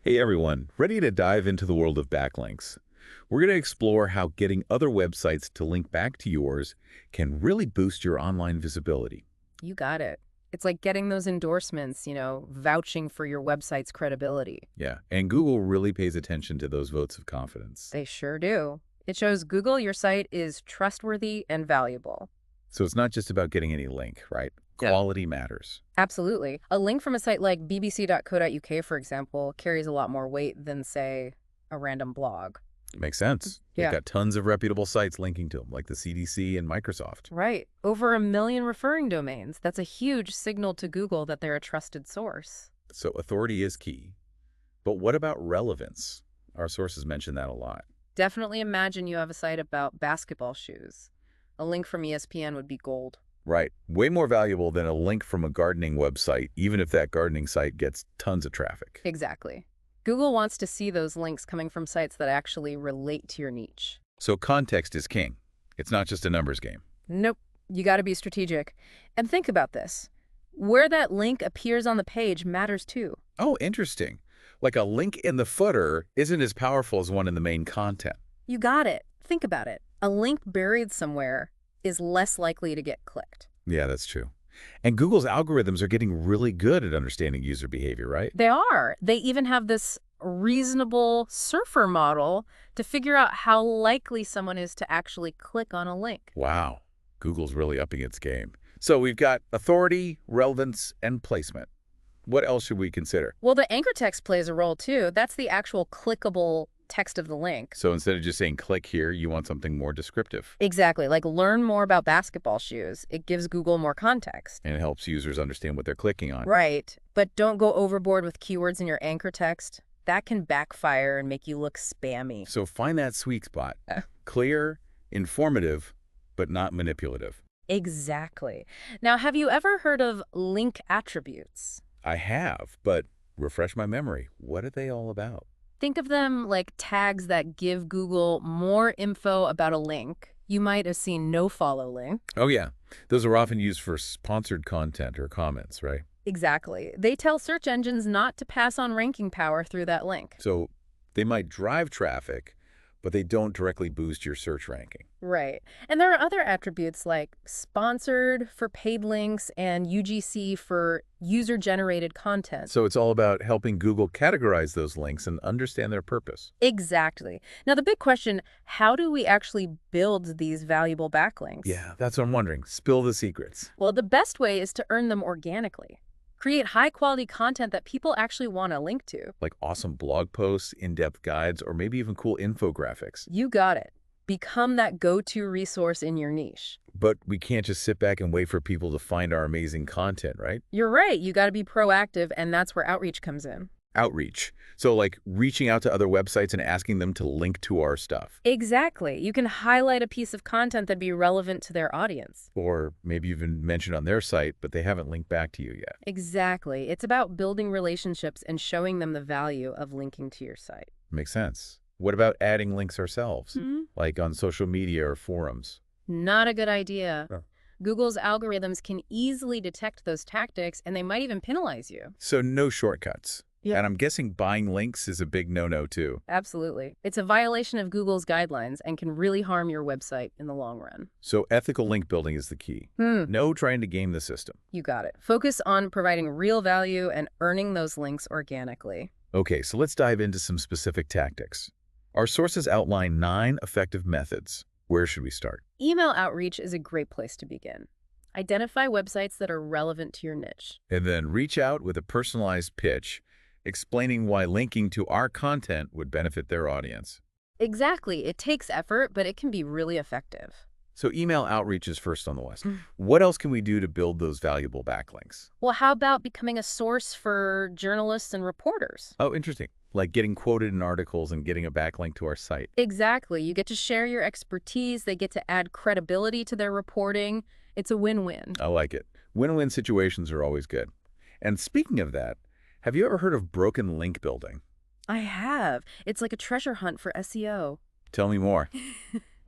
Hey everyone, ready to dive into the world of backlinks? We're going to explore how getting other websites to link back to yours can really boost your online visibility. You got it. It's like getting those endorsements, vouching for your website's credibility. Yeah, and Google really pays attention to those votes of confidence. They sure do. It shows Google your site is trustworthy and valuable. So it's not just about getting any link, right? Yeah. Quality matters. Absolutely. A link from a site like bbc.co.uk, for example, carries a lot more weight than, say, a random blog. Makes sense. They've Yeah. got tons of reputable sites linking to them, like the CDC and Microsoft. Right. Over 1 million referring domains. That's a huge signal to Google that they're a trusted source. So authority is key. But what about relevance? Our sources mention that a lot. Definitely imagine you have a site about basketball shoes. A link from ESPN would be gold. Right. Way more valuable than a link from a gardening website, even if that gardening site gets tons of traffic. Exactly. Google wants to see those links coming from sites that actually relate to your niche. So context is king. It's not just a numbers game. Nope. You got to be strategic. And think about this. Where that link appears on the page matters too. Oh, interesting. Like a link in the footer isn't as powerful as one in the main content. You got it. Think about it. A link buried somewhere is less likely to get clicked. Yeah, that's true. And Google's algorithms are getting really good at understanding user behavior, right? They are. They even have this reasonable surfer model to figure out how likely someone is to actually click on a link. Wow. Google's really upping its game. So we've got authority, relevance, and placement. What else should we consider? Well, the anchor text plays a role too. That's the actual clickable text of the link. So instead of just saying click here, you want something more descriptive. Exactly. Like learn more about basketball shoes. It gives Google more context. And it helps users understand what they're clicking on. Right. But don't go overboard with keywords in your anchor text. That can backfire and make you look spammy. So find that sweet spot. Uh. Clear, informative, but not manipulative. Exactly. Now, have you ever heard of link attributes? I have, but refresh my memory. What are they all about? Think of them like tags that give Google more info about a link. You might have seen no follow link. Oh, yeah. Those are often used for sponsored content or comments, right? Exactly. They tell search engines not to pass on ranking power through that link. So they might drive traffic, but they don't directly boost your search ranking. Right. And there are other attributes like sponsored for paid links and UGC for user-generated content. So it's all about helping Google categorize those links and understand their purpose. Exactly. Now, the big question, how do we actually build these valuable backlinks? Yeah, that's what I'm wondering. Spill the secrets. Well, the best way is to earn them organically. Create high-quality content that people actually want to link to. Like awesome blog posts, in-depth guides, or maybe even cool infographics. You got it. Become that go-to resource in your niche. But we can't just sit back and wait for people to find our amazing content, right? You're right. You got to be proactive, and that's where outreach comes in. Outreach. So like reaching out to other websites and asking them to link to our stuff. Exactly. You can highlight a piece of content that'd be relevant to their audience. Or maybe even mention on their site, but they haven't linked back to you yet. Exactly. It's about building relationships and showing them the value of linking to your site. Makes sense. What about adding links ourselves, Hmm? like on social media or forums? Not a good idea. Oh. Google's algorithms can easily detect those tactics, and they might even penalize you. So no shortcuts. Yeah. And I'm guessing buying links is a big no-no too. Absolutely. It's a violation of Google's guidelines and can really harm your website in the long run. So ethical link building is the key. No trying to game the system. You got it. Focus on providing real value and earning those links organically. Okay, so let's dive into some specific tactics. Our sources outline 9 effective methods. Where should we start? Email outreach is a great place to begin. Identify websites that are relevant to your niche. And then reach out with a personalized pitch, explaining why linking to our content would benefit their audience. Exactly. It takes effort, but it can be really effective. So email outreach is first on the list. What else can we do to build those valuable backlinks? Well, how about becoming a source for journalists and reporters? Oh, interesting. Like getting quoted in articles and getting a backlink to our site. Exactly. You get to share your expertise. They get to add credibility to their reporting. It's a win-win. I like it. Win-win situations are always good. And speaking of that, have you ever heard of broken link building? I have. It's like a treasure hunt for SEO. Tell me more.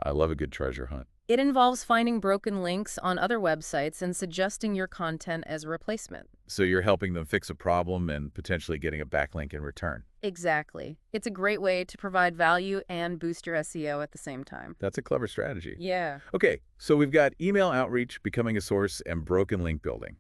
I love a good treasure hunt. It involves finding broken links on other websites and suggesting your content as a replacement. So you're helping them fix a problem and potentially getting a backlink in return. Exactly. It's a great way to provide value and boost your SEO at the same time. That's a clever strategy. Yeah. Okay, so we've got email outreach, becoming a source, and broken link building.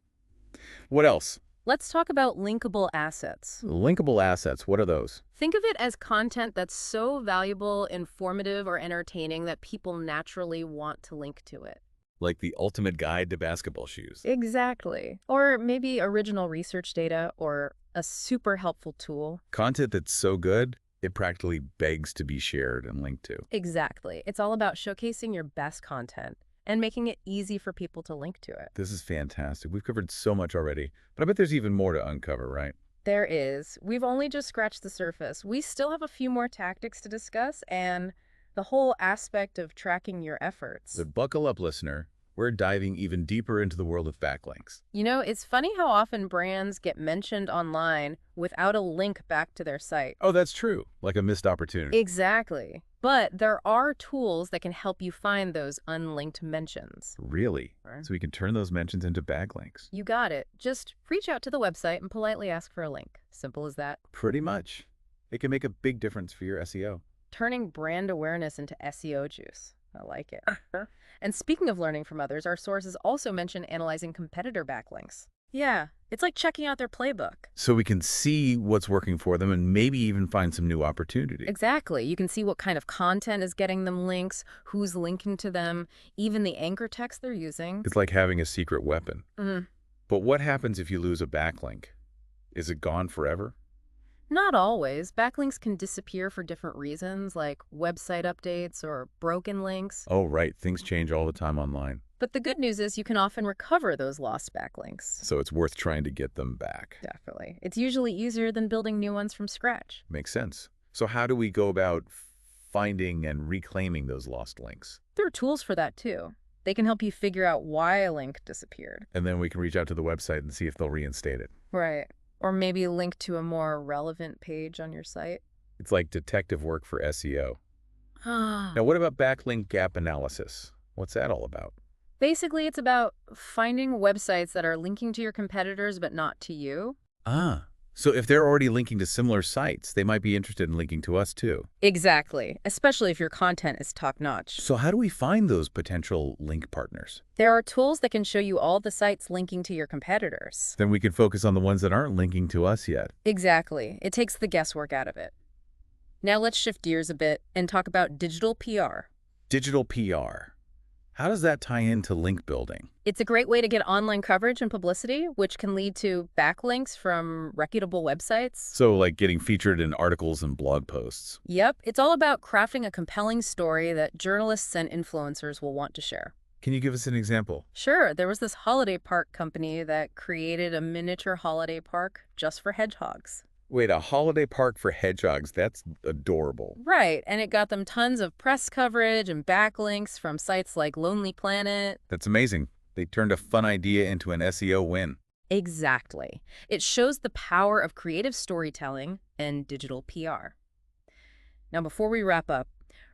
What else? Let's talk about linkable assets. Linkable assets, what are those? Think of it as content that's so valuable, informative, or entertaining that people naturally want to link to it. Like the ultimate guide to basketball shoes. Exactly. Or maybe original research data or a super helpful tool. Content that's so good, it practically begs to be shared and linked to. Exactly. It's all about showcasing your best content and making it easy for people to link to it. This is fantastic. We've covered so much already, but I bet there's even more to uncover, right? There is. We've only just scratched the surface. We still have a few more tactics to discuss and the whole aspect of tracking your efforts. But buckle up, listener. We're diving even deeper into the world of backlinks. You know, it's funny how often brands get mentioned online without a link back to their site. Oh, that's true. Like a missed opportunity. Exactly. But there are tools that can help you find those unlinked mentions. Really? Right. So we can turn those mentions into backlinks. You got it. Just reach out to the website and politely ask for a link. Simple as that. Pretty much. It can make a big difference for your SEO. Turning brand awareness into SEO juice. I like it. And speaking of learning from others, our sources also mention analyzing competitor backlinks. Yeah, it's like checking out their playbook. So we can see what's working for them and maybe even find some new opportunity. Exactly. You can see what kind of content is getting them links, who's linking to them, even the anchor text they're using. It's like having a secret weapon. Mm. But what happens if you lose a backlink? Is it gone forever? Not always. Backlinks can disappear for different reasons, like website updates or broken links. Oh, right. Things change all the time online. But the good news is you can often recover those lost backlinks. So it's worth trying to get them back. Definitely. It's usually easier than building new ones from scratch. Makes sense. So how do we go about finding and reclaiming those lost links? There are tools for that too. They can help you figure out why a link disappeared. And then we can reach out to the website and see if they'll reinstate it. Right. Or maybe link to a more relevant page on your site. It's like detective work for SEO. Ah. Now, what about backlink gap analysis? What's that all about? Basically, it's about finding websites that are linking to your competitors but not to you. Ah, so if they're already linking to similar sites, they might be interested in linking to us too. Exactly, especially if your content is top-notch. So how do we find those potential link partners? There are tools that can show you all the sites linking to your competitors. Then we can focus on the ones that aren't linking to us yet. Exactly. It takes the guesswork out of it. Now let's shift gears a bit and talk about digital PR. Digital PR. How does that tie into link building? It's a great way to get online coverage and publicity, which can lead to backlinks from reputable websites. So like getting featured in articles and blog posts. Yep, it's all about crafting a compelling story that journalists and influencers will want to share. Can you give us an example? Sure, there was this holiday park company that created a miniature holiday park just for hedgehogs. Wait, a holiday park for hedgehogs? That's adorable. Right, and it got them tons of press coverage and backlinks from sites like Lonely Planet. That's amazing. They turned a fun idea into an SEO win. Exactly. It shows the power of creative storytelling and digital PR. Now, before we wrap up,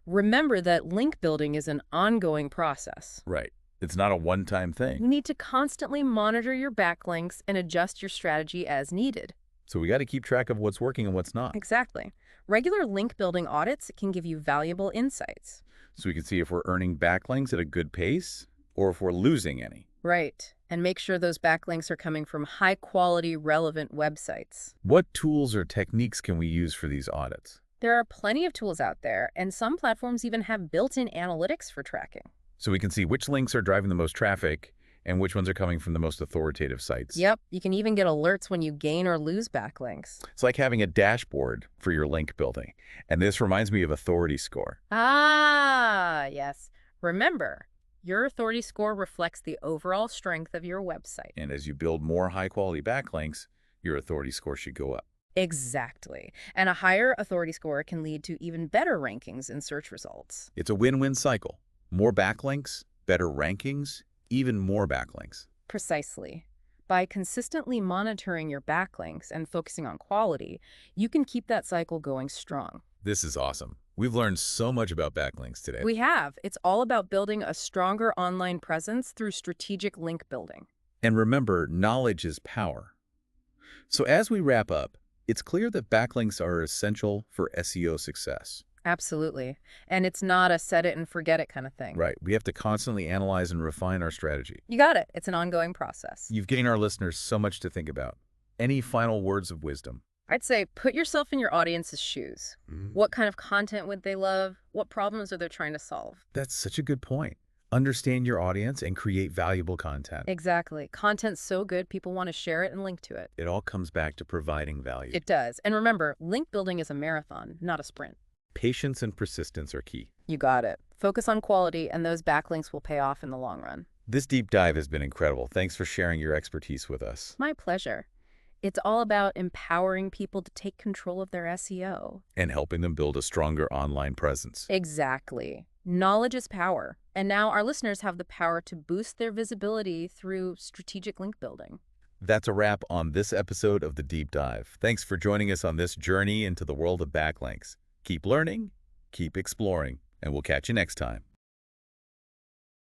remember that link building is an ongoing process. Right. It's not a one-time You thing. need to constantly monitor your backlinks and adjust your strategy as needed. So we got to keep track of what's working and what's not. Exactly. Regular link building audits can give you valuable insights. So we can see if we're earning backlinks at a good pace or if we're losing any. Right. And make sure those backlinks are coming from high-quality, relevant websites. What tools or techniques can we use for these audits? There are plenty of tools out there, and some platforms even have built-in analytics for tracking. So we can see which links are driving the most traffic and which ones are coming from the most authoritative sites. Yep, you can even get alerts when you gain or lose backlinks. It's like having a dashboard for your link building. And this reminds me of authority score. Ah, yes. Remember, your authority score reflects the overall strength of your website. And as you build more high-quality backlinks, your authority score should go up. Exactly. And a higher authority score can lead to even better rankings in search results. It's a win-win cycle. More backlinks, better rankings, even more backlinks. Precisely. By consistently monitoring your backlinks and focusing on quality, you can keep that cycle going strong. This is awesome. We've learned so much about backlinks today. We have. It's all about building a stronger online presence through strategic link building. And remember, knowledge is power. So as we wrap up, it's clear that backlinks are essential for SEO success. Absolutely. And it's not a set it and forget it kind of thing. Right. We have to constantly analyze and refine our strategy. You got it. It's an ongoing process. You've given our listeners so much to think about. Any final words of wisdom? I'd say put yourself in your audience's shoes. What kind of content would they love? What problems are they trying to solve? That's such a good point. Understand your audience and create valuable content. Exactly. Content's so good, people want to share it and link to it. It all comes back to providing value. It does. And remember, link building is a marathon, not a sprint. Patience and persistence are key. You got it. Focus on quality, and those backlinks will pay off in the long run. This deep dive has been incredible. Thanks for sharing your expertise with us. My pleasure. It's all about empowering people to take control of their SEO. And helping them build a stronger online presence. Exactly. Knowledge is power. And now our listeners have the power to boost their visibility through strategic link building. That's a wrap on this episode of The Deep Dive. Thanks for joining us on this journey into the world of backlinks. Keep learning, keep exploring, and we'll catch you next time.